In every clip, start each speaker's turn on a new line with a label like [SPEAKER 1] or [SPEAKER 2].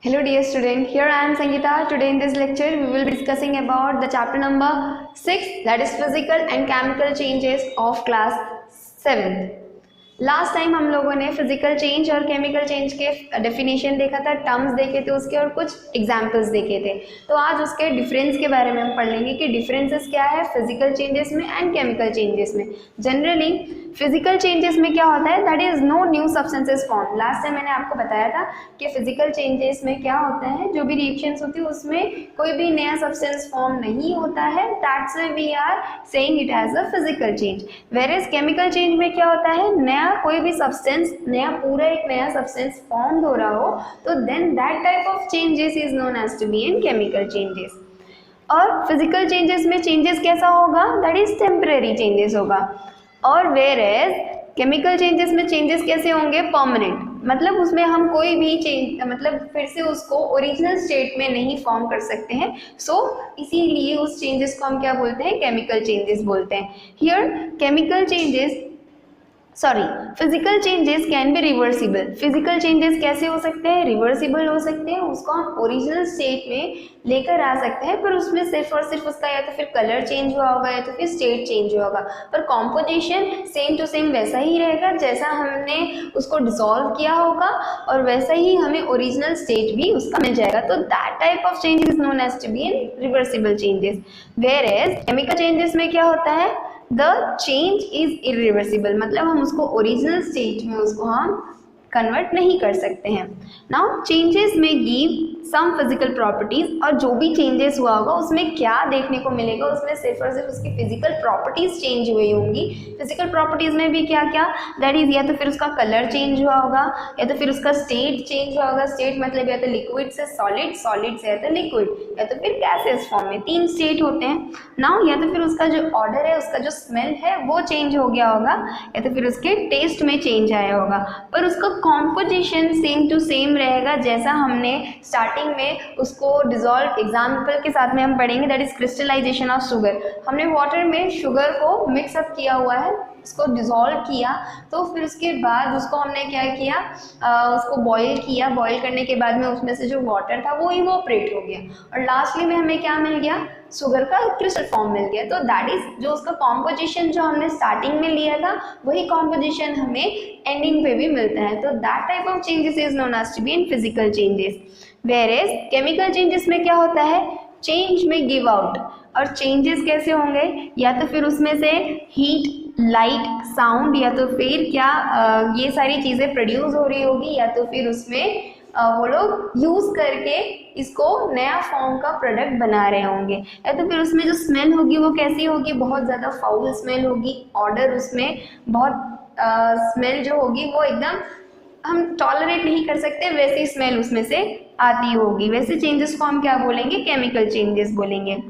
[SPEAKER 1] Hello dear student, here I am Sangeeta. Today in this lecture we will be discussing about the chapter number 6, that is physical and chemical changes of class 7th. Last time हम लोगों ने physical change और chemical change के definition देखा था, terms देखे थे उसके और कुछ एग्जांपल्स देखे थे। तो आज उसके डिफरेंस के बारे में हम पढ़ लेंगे कि डिफरेंसेस क्या है फिजिकल चेंजेस में एंड केमिकल चेंजेस में। जनरली फिजिकल चेंजेस में क्या होता है, that is no new substances form. Last time मैंने आपको बताया था कि फिजिकल चेंजेस में क्या होता है, जो भी रिएक्शंस होती है उसमें कोई भी नया सब्सटेंस फॉर्म नहीं होता है, that's why we are saying it as a physical change. Whereas chemical change में क्या होता है, नया कोई भी सब्सटेंस पूरा एक नया सब्सटेंस फॉर्म हो रहा हो तो then that type of changes is known as to be in chemical changes. और फिजिकल चेंजेस में चेंजेस कैसा होगा, दैट इज टेम्परेरी चेंजेस होगा। और वेयरएज केमिकल चेंजेस में चेंजेस कैसे होंगे, परमानेंट, मतलब उसमें हम कोई भी चेंज फिर से उसको ओरिजिनल स्टेट में नहीं फॉर्म कर सकते हैं। सो इसीलिए उस चेंजेस को हम क्या बोलते हैं, केमिकल चेंजेस बोलते हैं। Here chemical changes physical changes can be reversible. Physical changes कैसे हो सकते हैं, रिवर्सिबल हो सकते हैं, उसको हम ओरिजिनल स्टेट में लेकर आ सकते हैं, पर उसमें सिर्फ और सिर्फ उसका या तो फिर कलर चेंज हुआ होगा या तो फिर स्टेट चेंज हुआ होगा, पर कॉम्पोजिशन सेम टू सेम वैसा ही रहेगा जैसा हमने उसको डिसॉल्व किया होगा और वैसा ही हमें ओरिजिनल स्टेट भी उसका मिल जाएगा। तो that type of change is known as to be in reversible changes. Whereas chemical changes में क्या होता है, द चेंज इज इरिवर्सिबल, मतलब हम उसको ओरिजिनल स्टेट में उसको हम कन्वर्ट नहीं कर सकते हैं। नाउ चेंजेस में गिव सम फिजिकल प्रॉपर्टीज, और जो भी चेंजेस हुआ होगा उसमें क्या देखने को मिलेगा, उसमें सिर्फ और सिर्फ उसकी फिजिकल प्रॉपर्टीज चेंज हुई होंगी। फिजिकल प्रॉपर्टीज में भी क्या क्या, दैट इज या तो फिर उसका कलर चेंज हुआ होगा या तो फिर उसका स्टेट चेंज हुआ होगा। स्टेट मतलब या तो लिक्विड से सॉलिड, सॉलिड से या तो लिक्विड या तो फिर गैसेस फॉर्म में, 3 स्टेट होते हैं। नाउ या तो फिर उसका जो ऑर्डर है, उसका जो स्मेल है वो चेंज हो गया होगा या तो फिर उसके टेस्ट में चेंज आया होगा, पर उसका कॉम्पोजिशन सेम टू सेम रहेगा जैसा हमने स्टार्टिंग में उसको डिसॉल्व, एग्जाम्पल के साथ में हम पढ़ेंगे, that is crystallisation of sugar. हमने वाटर में शुगर को मिक्सअप किया हुआ है, उसको डिसॉल्व किया, तो फिर उसके बाद उसको हमने क्या किया, उसको बॉईल किया। बॉईल करने के बाद में उसमें से जो वाटर था वो इवोपरेट हो गया और लास्टली में हमें क्या मिल गया, शुगर का क्रिस्टल फॉर्म मिल गया। तो दैट इज जो उसका कॉम्पोजिशन जो हमने स्टार्टिंग में लिया था वही कॉम्पोजिशन हमें एंडिंग पे भी मिलता है। तो that type of changes is known as to be in physical changes. Whereas chemical changes में क्या होता है, चेंज में गिव आउट, और चेंजेस कैसे होंगे, या तो फिर उसमें से हीट, लाइट, साउंड, या तो फिर क्या ये सारी चीज़ें प्रोड्यूस हो रही होगी, या तो फिर उसमें वो लोग यूज़ करके इसको नया फॉर्म का प्रोडक्ट बना रहे होंगे, या तो फिर उसमें जो स्मेल होगी वो कैसी होगी, बहुत ज़्यादा फाउल स्मेल होगी। ऑर्डर उसमें बहुत स्मेल जो होगी वो एकदम हम टॉलरेट नहीं कर सकते, वैसी स्मेल उसमें से आती होगी। वैसे चेंजेस को हम क्या बोलेंगे, केमिकल चेंजेस बोलेंगे।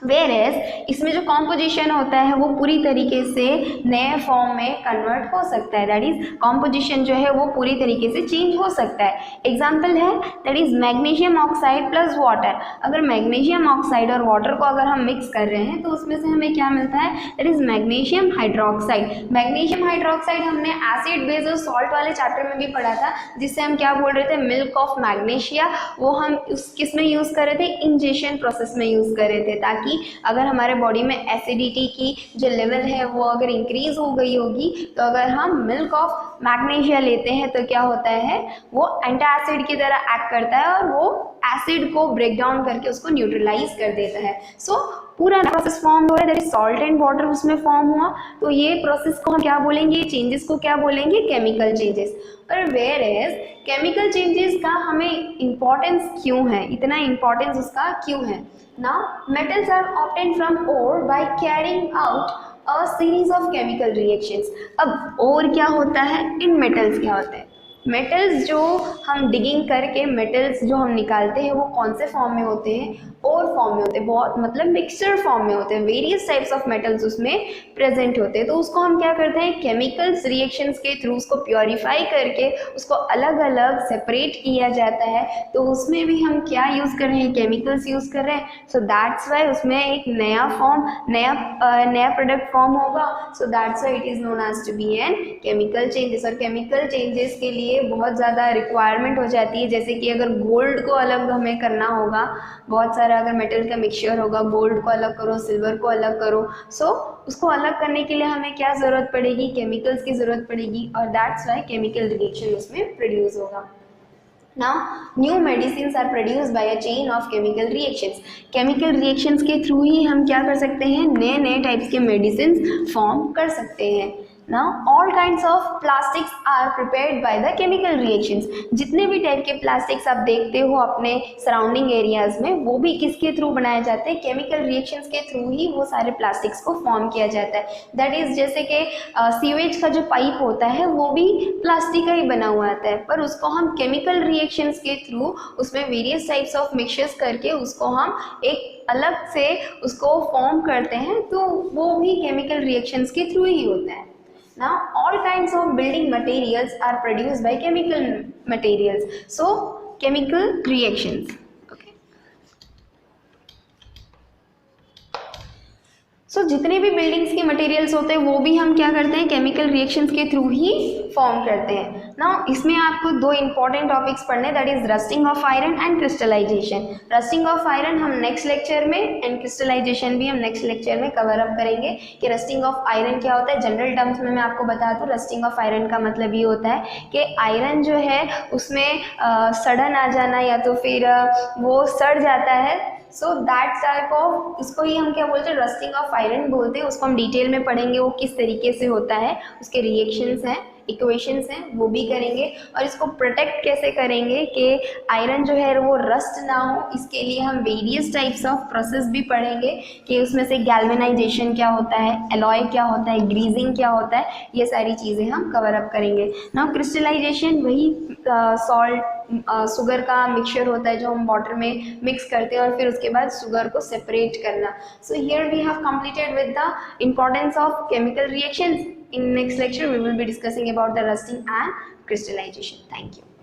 [SPEAKER 1] वेयरएज इसमें जो कॉम्पोजिशन होता है वो पूरी तरीके से नए फॉर्म में कन्वर्ट हो सकता है, दैट इज कॉम्पोजिशन जो है वो पूरी तरीके से चेंज हो सकता है। एग्जांपल है that is magnesium oxide plus water. अगर मैग्नीशियम ऑक्साइड और वाटर को अगर हम मिक्स कर रहे हैं तो उसमें से हमें क्या मिलता है, that is magnesium hydroxide. Magnesium hydroxide हमने एसिड बेस और सॉल्ट वाले चैप्टर में भी पढ़ा था, जिससे हम क्या बोल रहे थे, मिल्क ऑफ मैग्नीशिया, वो हम किस में यूज़ कर रहे थे, इंजेक्शन प्रोसेस में यूज़ कर रहे थे, ताकि अगर हमारे बॉडी में एसिडिटी की जो लेवल है वो अगर इंक्रीज हो गई होगी तो अगर हम मिल्क ऑफ मैग्नीशिया लेते हैं तो क्या होता है, वो एंटासिड की तरह एक्ट करता है और वो एसिड को ब्रेक डाउन करके उसको न्यूट्रलाइज कर देता है। सो पूरा प्रोसेस फॉर्म हो रहा है, that is salt and water उसमें फॉर्म हुआ, तो ये प्रोसेस को हम क्या बोलेंगे, चेंजेस को क्या बोलेंगे, केमिकल चेंजेस। और वेयरएज केमिकल चेंजेस का हमें इम्पोर्टेंस क्यों है, इतना इम्पोर्टेंस उसका क्यों है। Now metals are obtained from ore by carrying out a series of chemical reactions। अब ore क्या होता है, इन मेटल्स क्या होते हैं, मेटल्स जो हम डिगिंग करके मेटल्स जो हम निकालते हैं वो कौन से फॉर्म में होते हैं, और फॉर्म में होते हैं, बहुत मतलब मिक्सचर फॉर्म में होते हैं, वेरियस टाइप्स ऑफ मेटल्स उसमें प्रेजेंट होते हैं। तो उसको हम क्या करते हैं, केमिकल्स रिएक्शंस के थ्रू उसको प्योरीफाई करके उसको अलग अलग सेपरेट किया जाता है। तो उसमें भी हम क्या यूज़ कर रहे हैं, केमिकल्स यूज़ कर रहे हैं। सो दैट्स वाई उसमें एक नया फॉर्म, नया प्रोडक्ट फॉर्म होगा। So that's why it is known as to be an chemical changes. और केमिकल चेंजेस के लिए बहुत ज़्यादा रिक्वायरमेंट हो जाती है, जैसे कि अगर गोल्ड को अलग हमें करना होगा, बहुत सारा अगर मेटल का मिक्सचर होगा, गोल्ड को अलग करो, सिल्वर को अलग करो, सो उसको अलग करने के लिए हमें क्या ज़रूरत पड़ेगी, केमिकल्स की ज़रूरत पड़ेगी। और दैट्स वाई केमिकल रिएक्शन उसमें प्रोड्यूस होगा। Now, new medicines are produced by a chain of chemical reactions. Chemical reactions के थ्रू ही हम क्या कर सकते हैं, नए नए टाइप्स के मेडिसिन फॉर्म कर सकते हैं। Now, all kinds of plastics are prepared by the chemical reactions. जितने भी टाइप के प्लास्टिक्स आप देखते हो अपने सराउंडिंग एरियाज में, वो भी किसके थ्रू बनाए जाते हैं, केमिकल रिएक्शंस के थ्रू ही वो सारे प्लास्टिक्स को फॉर्म किया जाता है। दैट इज जैसे कि सीवेज का जो पाइप होता है वो भी प्लास्टिक का ही बना हुआ आता है, पर उसको हम केमिकल रिएक्शंस के थ्रू उसमें वेरियस टाइप्स ऑफ मिक्सचर्स करके उसको हम एक अलग से उसको फॉर्म करते हैं, तो वो भी केमिकल रिएक्शंस के थ्रू ही होता है। Now, all kinds of building materials are produced by chemical materials. So, chemical reactions. सो जितने भी बिल्डिंग्स के मटेरियल्स होते हैं वो भी हम क्या करते हैं, केमिकल रिएक्शंस के थ्रू ही फॉर्म करते हैं। नाउ इसमें आपको दो इंपॉर्टेंट टॉपिक्स पढ़ने, that is rusting of iron and crystallisation. Rusting of iron हम नेक्स्ट लेक्चर में एंड क्रिस्टलाइजेशन भी हम नेक्स्ट लेक्चर में कवर अप करेंगे कि रस्टिंग ऑफ आयरन क्या होता है। जनरल टर्म्स में मैं आपको बता दूं, रस्टिंग ऑफ आयरन का मतलब ये होता है कि आयरन जो है उसमें सड़न आ जाना या तो फिर वो सड़ जाता है। सो दैट टाइप ऑफ, इसको ही हम क्या बोलते हैं, रस्टिंग ऑफ आयरन बोलते हैं। उसको हम डिटेल में पढ़ेंगे वो किस तरीके से होता है, उसके रिएक्शंस हैं, इक्वेशंस हैं, वो भी करेंगे। और इसको प्रोटेक्ट कैसे करेंगे कि आयरन जो है वो रस्ट ना हो, इसके लिए हम वेरियस टाइप्स ऑफ प्रोसेस भी पढ़ेंगे कि उसमें से गैल्वेनाइजेशन क्या होता है, एलॉय क्या होता है, ग्रीजिंग क्या होता है, ये सारी चीज़ें हम कवर अप करेंगे। नाउ क्रिस्टलाइजेशन वही सॉल्ट शुगर का मिक्सचर होता है जो हम वाटर में मिक्स करते हैं और फिर उसके बाद शुगर को सेपरेट करना। So here we have completed with the importance of chemical reactions. In next lecture we will be discussing about the rusting and crystallization. Thank you.